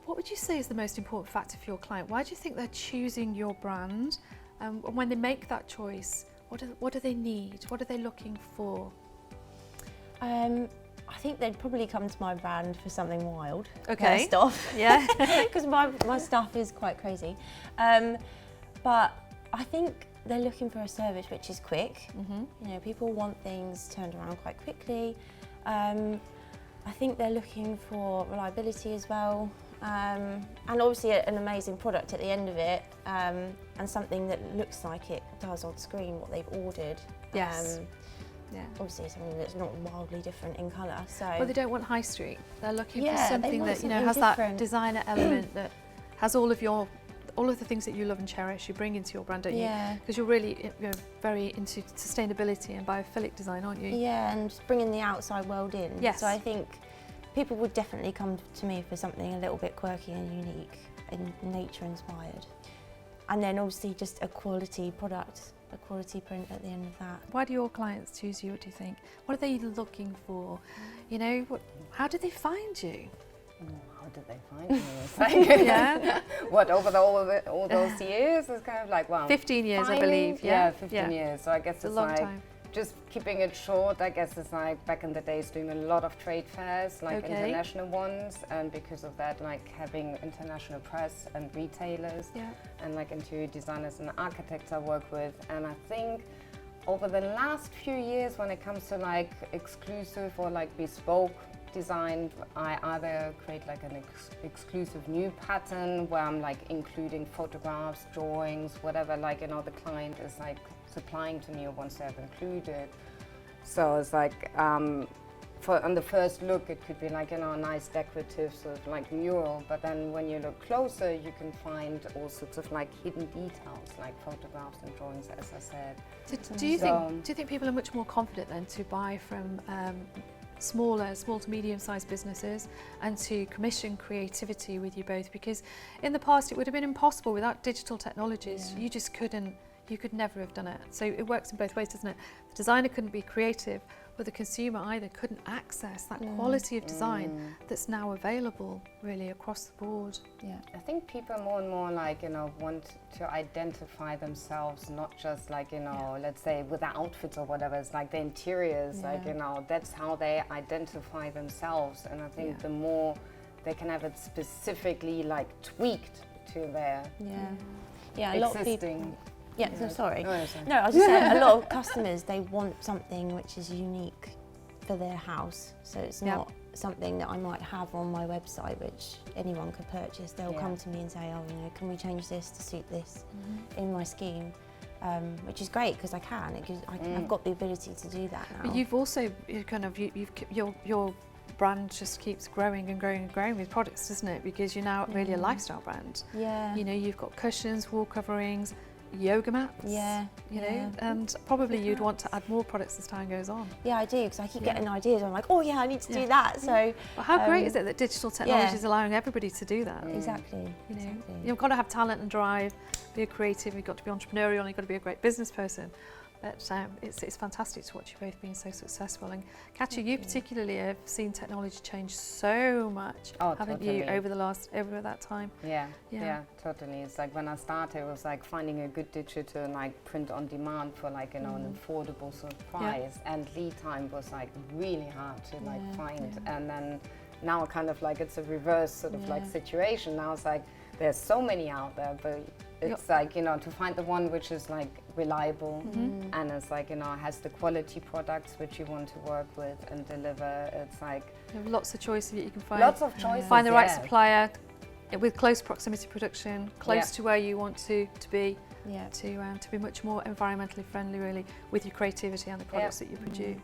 What would you say is the most important factor for your client? Why do you think they're choosing your brand? And when they make that choice, what do they need? What are they looking for? I think they'd probably come to my brand for something wild. Okay. First off. Yeah. Because my stuff is quite crazy. But I think they're looking for a service which is quick. Mm-hmm. You know, people want things turned around quite quickly. I think they're looking for reliability as well. And obviously an amazing product at the end of it, and something that looks like it does on screen what they've ordered. Yes. Yeah. Obviously something that's not wildly different in colour. So Well, they don't want high street. They're looking for Yeah, they something want that, you know, something has that different. designer element that has all of the things that you love and cherish, you bring into your brand, don't you? Yeah. Because you're really very into sustainability and biophilic design, aren't you? Yeah, and just bringing the outside world in. Yes. So I think people would definitely come to me for something a little bit quirky and unique and nature inspired. And then obviously just a quality product, a quality print at the end of that. Why do your clients choose you, what do you think? What are they looking for? You know, how did they find you? How did they find me? It's like, Yeah. What, over all those years? It's kind of like, wow. 15 years, I finding- believe. Yeah, 15 years. So I guess It's a it's long like, time. just keeping it short, I guess it's like back in the days doing a lot of trade fairs, like Okay. international ones, and because of that, like having international press and retailers, Yeah. and like interior designers and architects I work with. And I think over the last few years, when it comes to like exclusive or like bespoke design, I either create like an exclusive new pattern where I'm like including photographs, drawings, whatever, like, you know, the client is like supplying to me or wants to have included. So it's like, on the first look, it could be like, you know, a nice decorative sort of like mural, but then when you look closer, you can find all sorts of like hidden details, like photographs and drawings, as I said. Do you think people are much more confident then to buy from small to medium-sized businesses and to commission creativity with you both? Because in the past it would have been impossible without digital technologies. Yeah. You could never have done it. So it works in both ways, doesn't it? The designer couldn't be creative, but the consumer either couldn't access that quality of design that's now available really across the board. Yeah. I think people more and more like, you know, want to identify themselves, not just like, you know, let's say with the outfits or whatever, it's like the interiors, like, you know, that's how they identify themselves. And I think the more they can have it specifically like tweaked to their Yeah, a lot of existing. people. Yeah, so sorry. Oh, sorry. No, I was just saying, a lot of customers, they want something which is unique for their house. So it's not something that I might have on my website, which anyone could purchase. They'll come to me and say, oh, you know, can we change this to suit this in my scheme? Which is great because I can. I've got the ability to do that now. But you've also your brand just keeps growing and growing and growing with products, doesn't it? Because you're now really a lifestyle brand. Yeah. You know, you've got cushions, wall coverings, yoga mats. Yeah. You know, and probably you'd want to add more products as time goes on. Yeah, I do, because I keep getting ideas. I'm like, oh yeah, I need to do that. So, Well, how great is it that digital technology is allowing everybody to do that? exactly. You know, exactly. you've got to have talent and drive, be a creative, you've got to be entrepreneurial, and you've got to be a great business person. But it's fantastic to watch you both being so successful. And Katja, you particularly have seen technology change so much, haven't you, over that time? Yeah, totally. It's like when I started, it was like finding a good digital like print on demand for like, you know, an affordable sort of price, and lead time was like really hard to like find. And then now kind of like it's a reverse sort of like situation. Now it's like there's so many out there, but it's like, you know, to find the one which is like reliable and it's like, you know, has the quality products which you want to work with and deliver. It's like You have lots of choices that you can find. lots of choices. Find the right supplier with close proximity production, close to where you want to be, to be much more environmentally friendly really with your creativity and the products that you produce.